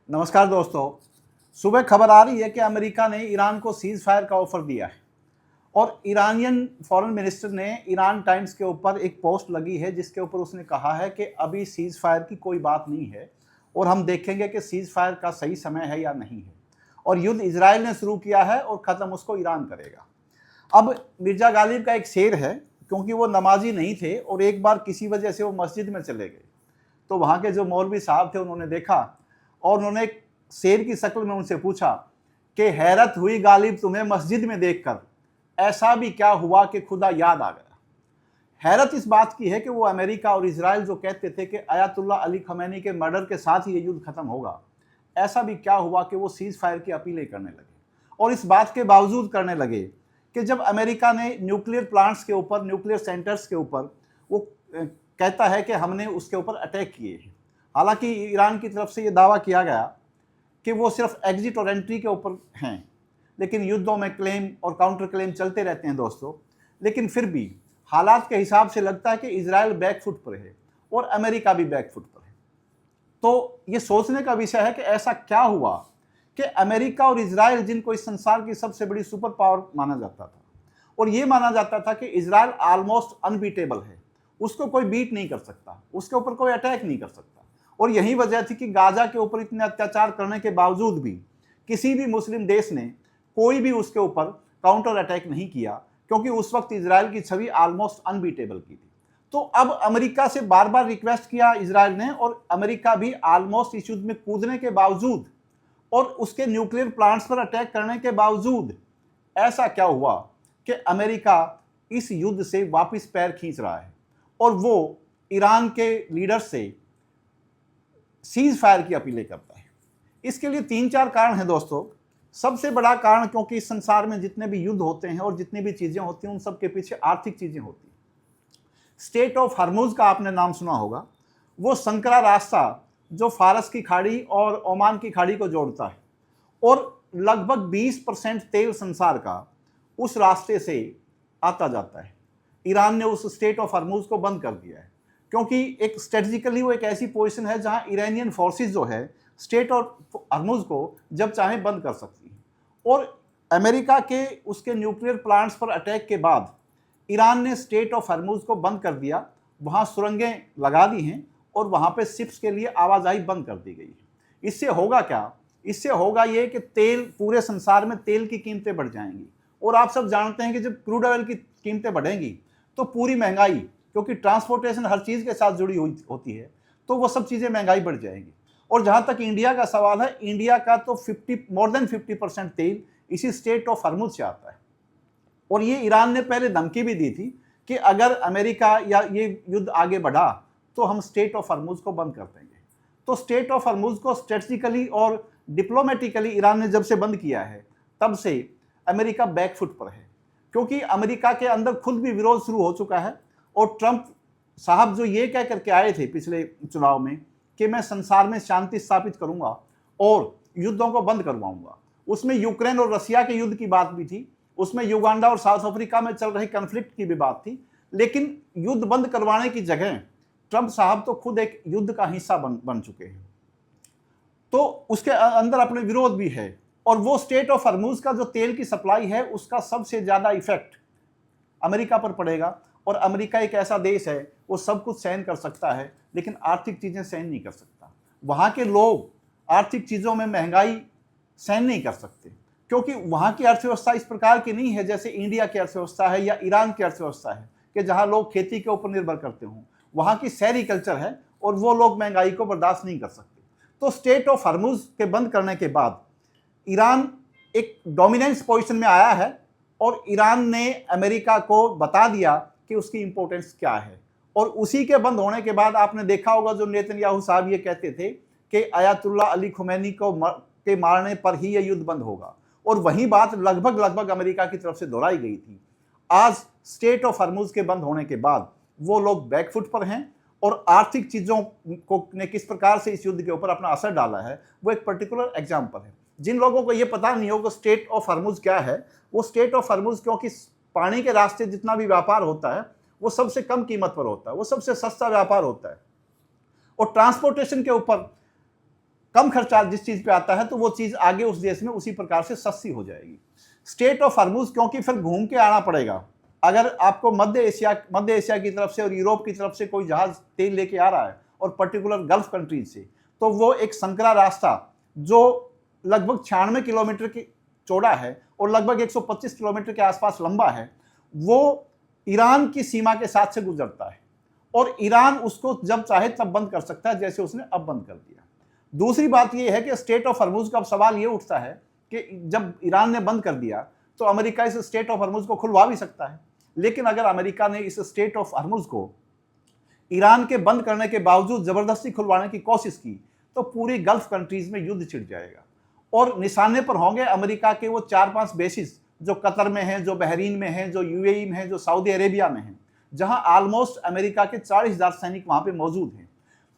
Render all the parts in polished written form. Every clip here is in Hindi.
नमस्कार दोस्तों। सुबह खबर आ रही है कि अमेरिका ने ईरान को सीज फायर का ऑफर दिया है और ईरानियन फॉरेन मिनिस्टर ने ईरान टाइम्स के ऊपर एक पोस्ट लगी है जिसके ऊपर उसने कहा है कि अभी सीज फायर की कोई बात नहीं है और हम देखेंगे कि सीज फायर का सही समय है या नहीं है और युद्ध इजराइल ने शुरू किया है और ख़त्म उसको ईरान करेगा। अब मिर्जा गालिब का एक शेर है, क्योंकि वो नमाजी नहीं थे और एक बार किसी वजह से वो मस्जिद में चले गए तो वहाँ के जो मौलवी साहब थे उन्होंने देखा और उन्होंने एक शेर की शक्ल में उनसे पूछा कि हैरत हुई गालिब तुम्हें मस्जिद में देखकर, ऐसा भी क्या हुआ कि खुदा याद आ गया। हैरत इस बात की है कि वो अमेरिका और इजराइल जो कहते थे कि अयातुल्ला अली खमैनी के मर्डर के साथ ही ये युद्ध खत्म होगा, ऐसा भी क्या हुआ कि वो सीज फायर की अपीलें करने लगे और इस बात के बावजूद करने लगे कि जब अमेरिका ने न्यूक्लियर प्लांट्स के ऊपर, न्यूक्लियर सेंटर्स के ऊपर वो कहता है कि हमने उसके ऊपर अटैक किए हैं। हालांकि ईरान की तरफ से ये दावा किया गया कि वो सिर्फ एग्जिट और एंट्री के ऊपर हैं, लेकिन युद्धों में क्लेम और काउंटर क्लेम चलते रहते हैं दोस्तों। लेकिन फिर भी हालात के हिसाब से लगता है कि इजराइल बैकफुट पर है और अमेरिका भी बैकफुट पर है। तो ये सोचने का विषय है कि ऐसा क्या हुआ कि अमेरिका और इजराइल, जिनको इस संसार की सबसे बड़ी सुपर पावर माना जाता था और ये माना जाता था कि इजराइल ऑलमोस्ट अनबीटेबल है, उसको कोई बीट नहीं कर सकता, उसके ऊपर कोई अटैक नहीं कर सकता। और यही वजह थी कि गाजा के ऊपर इतने अत्याचार करने के बावजूद भी किसी भी मुस्लिम देश ने कोई भी उसके ऊपर काउंटर अटैक नहीं किया, क्योंकि उस वक्त इजराइल की छवि ऑलमोस्ट अनबीटेबल की थी। तो अब अमेरिका से बार बार रिक्वेस्ट किया इजराइल ने और अमेरिका भी ऑलमोस्ट इस युद्ध में कूदने के बावजूद और उसके न्यूक्लियर प्लांट्स पर अटैक करने के बावजूद ऐसा क्या हुआ कि अमेरिका इस युद्ध से वापस पैर खींच रहा है और वो ईरान के लीडर से सीज फायर की अपीलें करता है। इसके लिए 3-4 कारण हैं दोस्तों। सबसे बड़ा कारण, क्योंकि इस संसार में जितने भी युद्ध होते हैं और जितनी भी चीजें होती हैं उन सब के पीछे आर्थिक चीजें होती हैं। स्टेट ऑफ हर्मुज का आपने नाम सुना होगा, वो संकरा रास्ता जो फारस की खाड़ी और ओमान की खाड़ी को जोड़ता है और लगभग 20% तेल संसार का उस रास्ते से आता जाता है। ईरान ने उस स्टेट ऑफ हर्मुज को बंद कर दिया है, क्योंकि एक स्ट्रेटजिकली वो एक ऐसी पोजीशन है जहां ईरानियन फोर्सेस जो है स्टेट ऑफ हर्मुज को जब चाहे बंद कर सकती हैं। और अमेरिका के उसके न्यूक्लियर प्लांट्स पर अटैक के बाद ईरान ने स्टेट ऑफ हर्मुज को बंद कर दिया, वहां सुरंगें लगा दी हैं और वहां पे शिप्स के लिए आवाजाही बंद कर दी गई है। इससे होगा क्या? इससे होगा ये कि तेल, पूरे संसार में तेल की कीमतें बढ़ जाएंगी और आप सब जानते हैं कि जब क्रूड ऑयल की कीमतें बढ़ेंगी तो पूरी महंगाई, क्योंकि ट्रांसपोर्टेशन हर चीज़ के साथ जुड़ी हुई होती है, तो वो सब चीज़ें महंगाई बढ़ जाएंगी। और जहाँ तक इंडिया का सवाल है, इंडिया का तो मोर देन 50% तेल इसी स्टेट ऑफ हर्मुज से आता है। और ये ईरान ने पहले धमकी भी दी थी कि अगर अमेरिका या ये युद्ध आगे बढ़ा तो हम स्टेट ऑफ हर्मुज को बंद कर देंगे। तो स्टेट ऑफ हर्मुज को स्ट्रेटजिकली और डिप्लोमेटिकली ईरान ने जब से बंद किया है तब से अमेरिका बैकफुट पर है, क्योंकि अमेरिका के अंदर खुद भी विरोध शुरू हो चुका है। और ट्रंप साहब जो ये कह करके आए थे पिछले चुनाव में कि मैं संसार में शांति स्थापित करूंगा और युद्धों को बंद करवाऊंगा, उसमें यूक्रेन और रशिया के युद्ध की बात भी थी, उसमें युगांडा और साउथ अफ्रीका में चल रही कन्फ्लिक्ट की भी बात थी। लेकिन युद्ध बंद करवाने की जगह ट्रंप साहब तो खुद एक युद्ध का हिस्सा बन चुके हैं, तो उसके अंदर अपने विरोध भी है। और वो स्टेट ऑफ हर्मुज का जो तेल की सप्लाई है उसका सबसे ज्यादा इफेक्ट अमेरिका पर पड़ेगा। और अमेरिका एक ऐसा देश है, वो सब कुछ सहन कर सकता है लेकिन आर्थिक चीजें सहन नहीं कर सकता। वहां के लोग आर्थिक चीजों में महंगाई सहन नहीं कर सकते, क्योंकि वहां की अर्थव्यवस्था इस प्रकार की नहीं है जैसे इंडिया की अर्थव्यवस्था है या ईरान की अर्थव्यवस्था है कि जहां लोग खेती के ऊपर निर्भर करते हों। वहां की शहरी कल्चर है और वो लोग महंगाई को बर्दाश्त नहीं कर सकते। तो स्टेट ऑफ हर्मुज के बंद करने के बाद ईरान एक डोमिनेंस पोजीशन में आया है और ईरान ने अमेरिका को बता दिया कि उसकी इंपॉर्टेंस क्या है। और उसी के बंद होने के बाद आपने देखा होगा जो नेतन्याहू साहब ये कहते थे कि अयातुल्ला अली खमैनी को के मारने पर ही यह युद्ध बंद होगा, और वही बात लगभग अमेरिका की तरफ से दोहराई गई थी। आज स्टेट ऑफ हर्मुज के बंद होने के बाद वो लोग बैकफुट पर हैं और आर्थिक चीजों को ने किस प्रकार से इस युद्ध के ऊपर अपना असर डाला है वो एक पर्टिकुलर एग्जाम्पल है। जिन लोगों को ये पता नहीं होगा स्टेट ऑफ हर्मुज क्या है, वो स्टेट ऑफ हर्मुज, क्योंकि पानी के रास्ते जितना भी व्यापार होता है वो सबसे कम कीमत पर होता है, वो सबसे सस्ता व्यापार होता है और ट्रांसपोर्टेशन के ऊपर कम खर्चा जिस चीज़ पे आता है तो वो चीज़ आगे उस देश में उसी प्रकार से सस्ती हो जाएगी। स्टेट ऑफ हॉर्मुज क्योंकि फिर घूम के आना पड़ेगा। अगर आपको मध्य एशिया की तरफ से और यूरोप की तरफ से कोई जहाज तेल लेके आ रहा है और पर्टिकुलर गल्फ कंट्रीज से, तो वो एक संकरा रास्ता जो लगभग 96 किलोमीटर की चौड़ा है और लगभग 125 किलोमीटर के आसपास लंबा है, वो ईरान की सीमा के साथ से गुजरता है और ईरान उसको जब चाहे तब बंद कर सकता है, जैसे उसने अब बंद कर दिया। दूसरी बात यह है कि स्टेट ऑफ हॉर्मुज का अब सवाल ये उठता है कि जब ईरान ने बंद कर दिया तो अमेरिका इस स्टेट ऑफ हॉर्मुज को खुलवा भी सकता है, लेकिन अगर अमेरिका ने इस स्टेट ऑफ हॉर्मुज को ईरान के बंद करने के बावजूद जबरदस्ती खुलवाने की कोशिश की तो पूरी गल्फ कंट्रीज में युद्ध छिड़ जाएगा और निशाने पर होंगे अमेरिका के वो 4-5 बेसिस जो कतर में हैं, जो बहरीन में हैं, जो यूएई में हैं, जो सऊदी अरेबिया में हैं, जहां ऑलमोस्ट अमेरिका के 40,000 सैनिक वहां पे मौजूद हैं।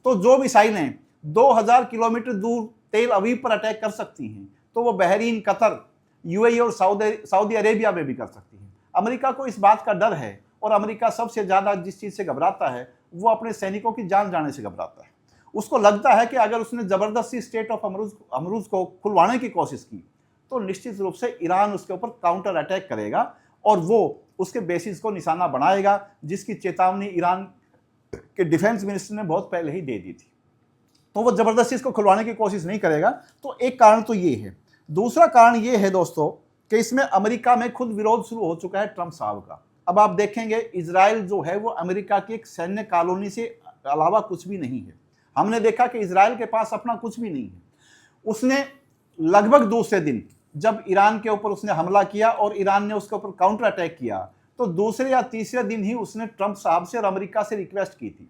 तो जो मिसाइलें 2000 किलोमीटर दूर तेल अवीव पर अटैक कर सकती हैं, तो वो बहरीन, कतर, यूएई और सऊदी अरेबिया में भी कर सकती हैं। अमेरिका को इस बात का डर है और अमेरिका सबसे ज़्यादा जिस चीज़ से घबराता है वो अपने सैनिकों की जान जाने से घबराता है। उसको लगता है कि अगर उसने ज़बरदस्ती स्टेट ऑफ हॉर्मुज को खुलवाने की कोशिश की तो निश्चित रूप से ईरान उसके ऊपर काउंटर अटैक करेगा और वो उसके बेसिस को निशाना बनाएगा, जिसकी चेतावनी ईरान के डिफेंस मिनिस्टर ने बहुत पहले ही दे दी थी। तो वो ज़बरदस्ती इसको खुलवाने की कोशिश नहीं करेगा। तो एक कारण तो ये है। दूसरा कारण ये है दोस्तों कि इसमें अमेरिका में खुद विरोध शुरू हो चुका है ट्रंप साहब का। अब आप देखेंगे इजराइल जो है वो अमेरिका की एक सैन्य कॉलोनी से अलावा कुछ भी नहीं है। हमने देखा कि इजराइल के पास अपना कुछ भी नहीं है। उसने लगभग दूसरे दिन जब ईरान के ऊपर उसने हमला किया और ईरान ने उसके ऊपर काउंटर अटैक किया, तो दूसरे या तीसरे दिन ही उसने ट्रंप साहब से और अमेरिका से रिक्वेस्ट की थी,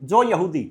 जो यहूदी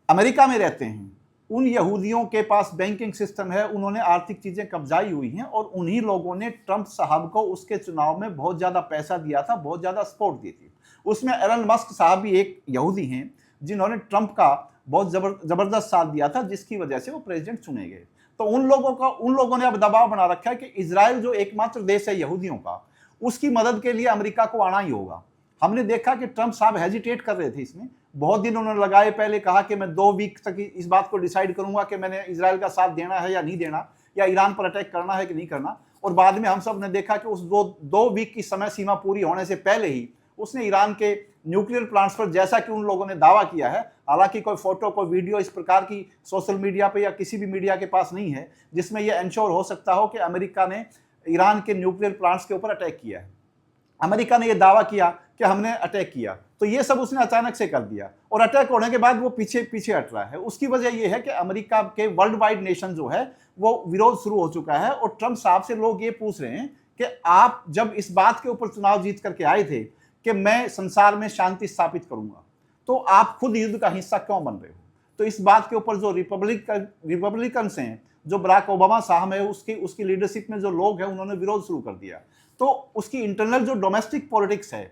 अमेरिका में रहते हैं उन यहूदियों के पास बैंकिंग सिस्टम है, उन्होंने आर्थिक चीज़ें कब्जाई हुई हैं और उन्हीं लोगों ने ट्रंप साहब को उसके चुनाव में बहुत ज़्यादा पैसा दिया था, बहुत ज़्यादा सपोर्ट दी थी। उसमें एलन मस्क साहब भी एक यहूदी हैं जिन्होंने ट्रंप का बहुत ज़बरदस्त साथ दिया था, जिसकी वजह से वो प्रेसिडेंट चुने गए। तो उन लोगों ने अब दबाव बना रखा है कि इजराइल जो एकमात्र देश है यहूदियों का, उसकी मदद के लिए अमेरिका को आना ही होगा। हमने देखा कि ट्रंप साहब हेजिटेट कर रहे थे इसमें, बहुत दिन उन्होंने लगाए। पहले कहा कि मैं 2 वीक तक इस बात को डिसाइड करूंगा कि मैंने इजराइल का साथ देना है या नहीं देना, या ईरान पर अटैक करना है कि नहीं करना। और बाद में हम सब ने देखा कि उस 2 वीक की समय सीमा पूरी होने से पहले ही उसने ईरान के न्यूक्लियर प्लांट्स पर, जैसा कि उन लोगों ने दावा किया है, हालांकि कोई फोटो कोई वीडियो इस प्रकार की सोशल मीडिया पे या किसी भी मीडिया के पास नहीं है जिसमें यह इंश्योर हो सकता हो कि अमेरिका ने ईरान के न्यूक्लियर प्लांट्स के ऊपर अटैक किया है। अमेरिका ने यह दावा किया कि हमने अटैक किया, तो ये सब उसने अचानक से कर दिया और अटैक होने के बाद वो पीछे पीछे हट रहा है। उसकी वजह यह है कि अमेरिका के वर्ल्ड वाइड नेशन जो है वो विरोध शुरू हो चुका है और ट्रंप साहब से लोग ये पूछ रहे हैं कि आप जब इस बात के ऊपर चुनाव जीत करके आए थे कि मैं संसार में शांति स्थापित करूंगा, तो आप खुद युद्ध का हिस्सा क्यों बन रहे हो? तो इस बात के ऊपर जो रिपब्लिकन्स हैं, जो बराक ओबामा साहब है उसकी लीडरशिप में जो लोग हैं, उन्होंने विरोध शुरू कर दिया। तो उसकी इंटरनल जो डोमेस्टिक पॉलिटिक्स है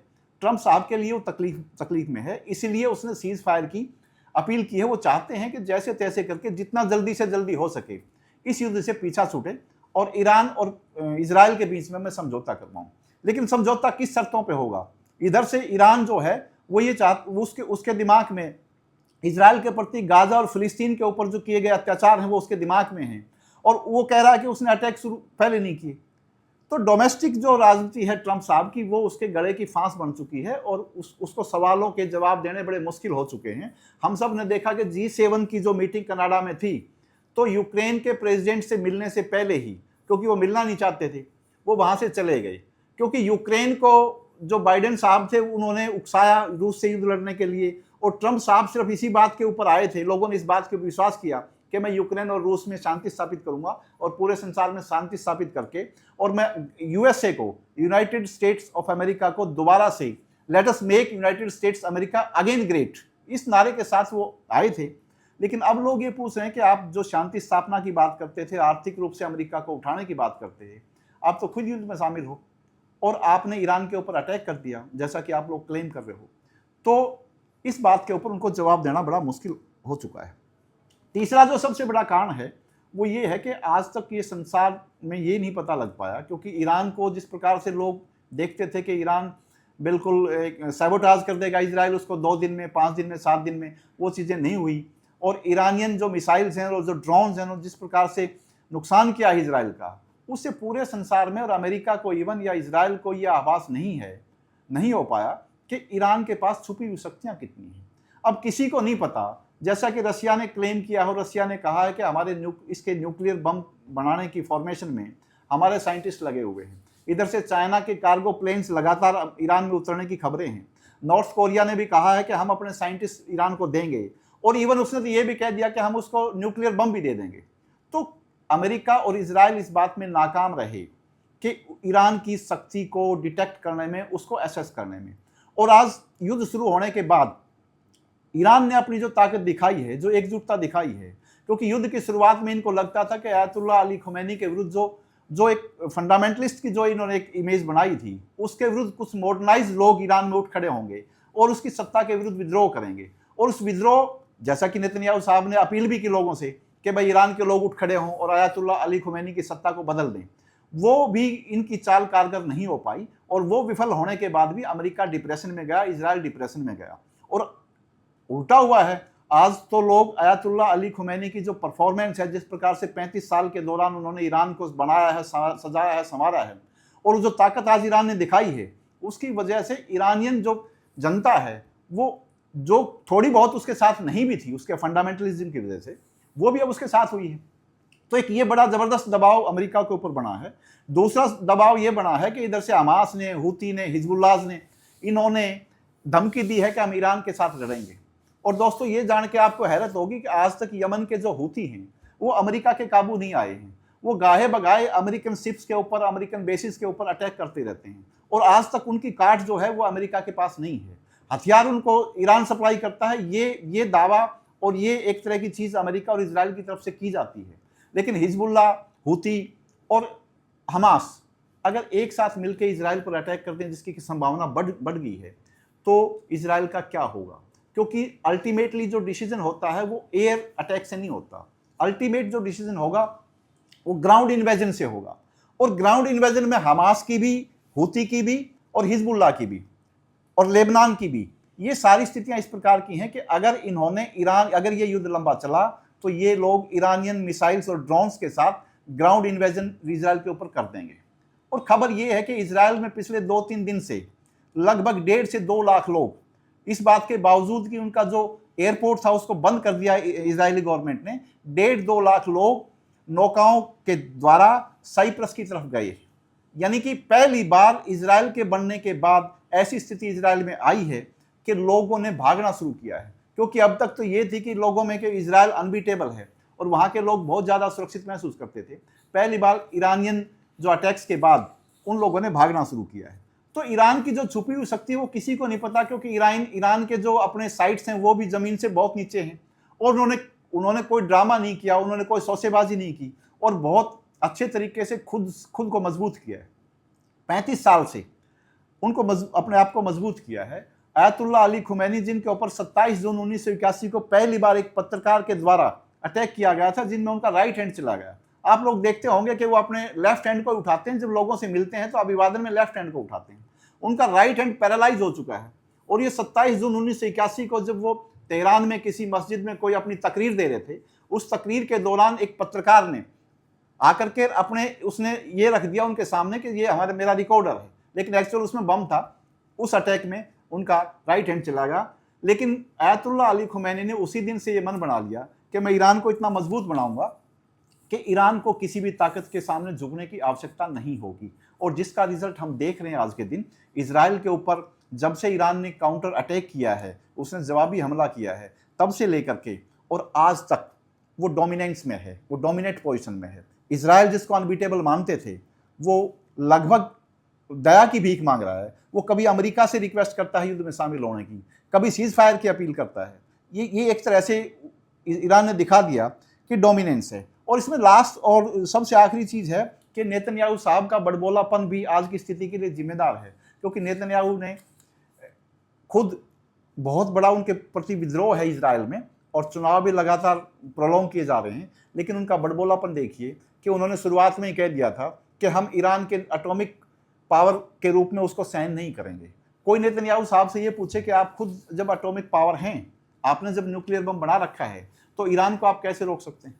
ट्रंप साहब के लिए वो तकलीफ में है, इसीलिए उसने सीज फायर की अपील की है। वो चाहते हैं कि जैसे तैसे करके जितना जल्दी से जल्दी हो सके इस युद्ध से पीछा छूटे और ईरान और इजराइल के बीच में मैं समझौता करवाऊं। लेकिन समझौता किस शर्तों पे होगा? इधर से ईरान जो है वो ये उसके दिमाग में इजराइल के प्रति गाजा और फिलिस्तीन के ऊपर जो किए गए अत्याचार हैं वो उसके दिमाग में हैं और वो कह रहा है कि उसने अटैक शुरू पहले नहीं किए। तो डोमेस्टिक जो राजनीति है ट्रंप साहब की, वो उसके गले की फांस बन चुकी है और उसको सवालों के जवाब देने बड़े मुश्किल हो चुके हैं। हम सब ने देखा कि G7 की जो मीटिंग कनाडा में थी, तो यूक्रेन के प्रेसिडेंट से मिलने से पहले ही, क्योंकि वो मिलना नहीं चाहते थे, वो वहाँ से चले गए, क्योंकि यूक्रेन को जो बाइडेन साहब थे उन्होंने उकसाया रूस से युद्ध लड़ने के लिए और ट्रंप साहब सिर्फ इसी बात के ऊपर आए थे। लोगों ने इस बात के ऊपर विश्वास किया कि मैं यूक्रेन और रूस में शांति स्थापित करूंगा और पूरे संसार में शांति स्थापित करके और मैं यूएसए को, यूनाइटेड स्टेट्स ऑफ अमेरिका को दोबारा से let us make United states America again great, इस नारे के साथ वो आए थे। लेकिन अब लोग ये पूछ रहे हैं कि आप जो शांति स्थापना की बात करते थे, आर्थिक रूप से अमेरिका को उठाने की बात करते थे, आप तो खुद युद्ध में शामिल हो और आपने ईरान के ऊपर अटैक कर दिया जैसा कि आप लोग क्लेम कर रहे हो। तो इस बात के ऊपर उनको जवाब देना बड़ा मुश्किल हो चुका है। तीसरा जो सबसे बड़ा कारण है वो ये है कि आज तक ये संसार में ये नहीं पता लग पाया, क्योंकि ईरान को जिस प्रकार से लोग देखते थे कि ईरान बिल्कुल सैबोटाज कर देगा इजराइल, उसको 2 दिन में, 5 दिन में, 7 दिन में, वो चीज़ें नहीं हुई। और ईरानियन जो मिसाइल्स हैं और जो ड्रोन्स हैं, जिस प्रकार से नुकसान किया है इसराइल का, उससे पूरे संसार में और अमेरिका को इवन या इसराइल को यह आभास नहीं हो पाया कि ईरान के पास छुपी हुई शक्तियां कितनी हैं। अब किसी को नहीं पता, जैसा कि रशिया ने क्लेम किया हो, रशिया ने कहा है कि हमारे इसके न्यूक्लियर बम बनाने की फॉर्मेशन में हमारे साइंटिस्ट लगे हुए हैं। इधर से चाइना के कार्गो प्लेन्स लगातार ईरान में उतरने की खबरें हैं। नॉर्थ कोरिया ने भी कहा है कि हम अपने साइंटिस्ट ईरान को देंगे, और इवन उसने तो ये भी कह दिया कि हम उसको न्यूक्लियर बम भी दे देंगे। तो अमेरिका और इजराइल इस बात में नाकाम रहे कि ईरान की शक्ति को डिटेक्ट करने में, उसको एसेस करने में। और आज युद्ध शुरू होने के बाद ईरान ने अपनी जो ताकत दिखाई है, जो एकजुटता दिखाई है, क्योंकि युद्ध की शुरुआत में इनको लगता था कि आयतुल्लाह अली खुमैनी के विरुद्ध जो एक फंडामेंटलिस्ट की जो इन्होंने एक इमेज बनाई थी, उसके विरुद्ध कुछ मॉडर्नाइज लोग ईरान में उठ खड़े होंगे और उसकी सत्ता के विरुद्ध विद्रोह करेंगे। और उस विद्रोह, जैसा कि नेतन्याहू साहब ने अपील भी की लोगों से कि भाई ईरान के लोग उठ खड़े हों और आयतुल्लाह अली खुमैनी की सत्ता को बदल दें, वो भी इनकी चाल कारगर नहीं हो पाई। और वो विफल होने के बाद भी अमेरिका डिप्रेशन में गया, इसराइल डिप्रेशन में गया। और उल्टा हुआ है, आज तो लोग आयतुल्लाह अली खुमैनी की जो परफॉर्मेंस है, जिस प्रकार से 35 साल के दौरान उन्होंने ईरान को बनाया है, सजाया है, संवारा है, और जो ताकत आज ईरान ने दिखाई है, उसकी वजह से ईरानियन जो जनता है, वो जो थोड़ी बहुत उसके साथ नहीं भी थी, उसके फंडामेंटलिज्म की वजह से, वो भी अब उसके साथ हुई है। तो एक ये बड़ा जबरदस्त दबाव अमेरिका के ऊपर बना है। दूसरा दबाव ये बना है कि इधर से हमास ने, हूती ने, हिजबुल्लाह ने, इन्होंने धमकी दी है कि हम ईरान के साथ लड़ेंगे। और दोस्तों, ये जान के आपको हैरत होगी कि आज तक यमन के जो हूती हैं, वो अमेरिका के काबू नहीं आए हैं। वो गाहे बगाए अमेरिकन शिप्स के ऊपर, अमेरिकन बेसिस के ऊपर अटैक करते रहते हैं, और आज तक उनकी काट जो है वो अमेरिका के पास नहीं है। हथियार उनको ईरान सप्लाई करता है, ये दावा और ये एक तरह की चीज़ अमेरिका और इजराइल की तरफ से की जाती है। लेकिन हिजबुल्लाह, हूती और हमास अगर एक साथ मिलकर इजराइल पर अटैक करते हैं, जिसकी संभावना बढ़ गई है, तो इजराइल का क्या होगा? क्योंकि अल्टीमेटली जो डिसीजन होता है वो एयर अटैक से नहीं होता। अल्टीमेट जो डिसीजन होगा वो ग्राउंड इन्वेजन से होगा। और ग्राउंड इन्वेजन में हमास की भी, हूती की भी, और हिजबुल्लाह की भी, और लेबनान की भी, ये सारी स्थितियां इस प्रकार की हैं कि अगर ये युद्ध लंबा चला तो ये लोग ईरानियन मिसाइल्स और ड्रोन्स के साथ ग्राउंड इन्वेजन इजराइल के ऊपर कर देंगे। और खबर ये है कि इजराइल में पिछले 2-3 दिन से लगभग 1.5 से 2 लाख लोग, इस बात के बावजूद कि उनका जो एयरपोर्ट था उसको बंद कर दिया इजरायली गवर्नमेंट ने, 1.5-2 लाख लोग नौकाओं के द्वारा साइप्रस की तरफ गए। यानी कि पहली बार इजराइल के बनने के बाद ऐसी स्थिति इजराइल में आई है कि लोगों ने भागना शुरू किया है। क्योंकि अब तक तो ये थी कि लोगों में कि इजराइल अनबीटेबल है और वहाँ के लोग बहुत ज़्यादा सुरक्षित महसूस करते थे। पहली बार ईरानियन जो अटैक्स के बाद उन लोगों ने भागना शुरू किया है। तो ईरान की जो छुपी हुई शक्ति है वो किसी को नहीं पता, क्योंकि ईरान के जो अपने साइट्स हैं वो भी ज़मीन से बहुत नीचे हैं, और उन्होंने कोई ड्रामा नहीं किया, उन्होंने कोई सौसेबाजी नहीं की, और बहुत अच्छे तरीके से खुद को मजबूत किया है। 35 साल से उनको अपने आप को मजबूत किया है। आयतुल्लाह अली खुमैनी, जिनके ऊपर 27 जून 1981 को पहली बार एक पत्रकार के द्वारा अटैक किया गया था, जिनमें उनका राइट हैंड चला गया। आप लोग देखते होंगे कि वो अपने लेफ्ट हैंड को उठाते हैं, जब लोगों से मिलते हैं तो अभिवादन में लेफ्ट हैंड को उठाते हैं। उनका राइट हैंड पैरालाइज हो चुका है। और ये 27 जून 1981 को जब वो तेहरान में किसी मस्जिद में कोई अपनी तकरीर दे रहे थे, उस तकरीर के दौरान एक पत्रकार ने आकर के उसने ये रख दिया उनके सामने कि ये मेरा रिकॉर्डर है, लेकिन एक्चुअल उसमें बम था। उस अटैक में उनका राइट हैंड चला गया। लेकिन आयतुल्लाह अली खुमैनी ने उसी दिन से ये मन बना लिया कि मैं ईरान को इतना मजबूत बनाऊंगा कि ईरान को किसी भी ताकत के सामने झुकने की आवश्यकता नहीं होगी। और जिसका रिजल्ट हम देख रहे हैं आज के दिन, इजराइल के ऊपर जब से ईरान ने काउंटर अटैक किया है, उसने जवाबी हमला किया है, तब से लेकर के और आज तक वो डोमिनेंस में है, वो डोमिनेट पोजीशन में है। इजराइल जिसको अनबीटेबल मानते थे, वो लगभग दया की भीख मांग रहा है। वो कभी अमेरिका से रिक्वेस्ट करता है युद्ध में शामिल होने की, कभी सीज फायर की अपील करता है। ये एक तरह से ईरान ने दिखा दिया कि डोमिनेंस है। और इसमें लास्ट और सबसे आखिरी चीज़ है कि नेतन्याहू साहब का बड़बोलापन भी आज की स्थिति के लिए जिम्मेदार है, क्योंकि नेतन्याहू ने खुद बहुत बड़ा उनके प्रति विद्रोह है इजराइल में, और चुनाव भी लगातार प्रोलॉन्ग किए जा रहे हैं। लेकिन उनका बड़बोलापन देखिए कि उन्होंने शुरुआत में ही कह दिया था कि हम ईरान के एटॉमिक पावर के रूप में उसको सहन नहीं करेंगे। कोई नेतन्याहू साहब से ये पूछे कि आप खुद जब एटॉमिक पावर हैं, आपने जब न्यूक्लियर बम बना रखा है, तो ईरान को आप कैसे रोक सकते हैं?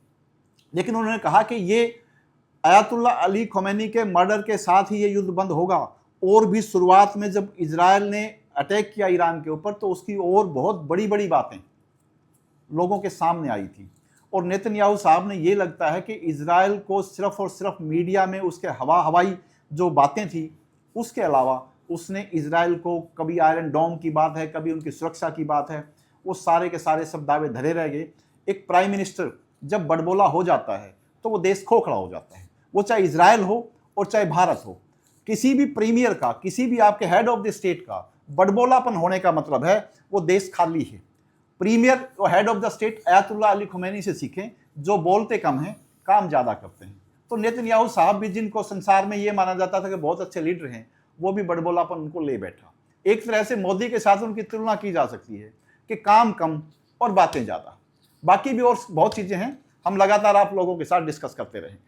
लेकिन उन्होंने कहा कि ये अयातुल्ला अली खोमेनी के मर्डर के साथ ही ये युद्ध बंद होगा। और भी शुरुआत में जब इजराइल ने अटैक किया ईरान के ऊपर तो उसकी और बहुत बड़ी बड़ी बातें लोगों के सामने आई थी। और नेतन्याहू साहब ने ये लगता है कि इजराइल को सिर्फ और सिर्फ मीडिया में उसके हवाई जो बातें थी उसके अलावा उसने इजराइल को, कभी आयरन डोम की बात है, कभी उनकी सुरक्षा की बात है, वो सारे के सारे सब दावे धरे रह गए। एक प्राइम मिनिस्टर जब बड़बोला हो जाता है तो वो देश खोखला हो जाता है, वो चाहे इजराइल हो और चाहे भारत हो। किसी भी प्रीमियर का, किसी भी आपके हेड ऑफ द स्टेट का बड़बोलापन होने का मतलब है वो देश खाली है। प्रीमियर और head of the state Ayatollah Ali Khomeini से सीखें, जो बोलते कम हैं काम ज़्यादा करते हैं। तो नेतन्याहू साहब भी, जिनको संसार में ये माना जाता था कि बहुत अच्छे लीडर हैं, वो भी बड़बोलापन उनको ले बैठा। एक तरह से मोदी के साथ उनकी तुलना की जा सकती है कि काम कम और बातें ज़्यादा। बाकी भी और बहुत चीज़ें हैं, हम लगातार आप लोगों के साथ डिस्कस करते रहें।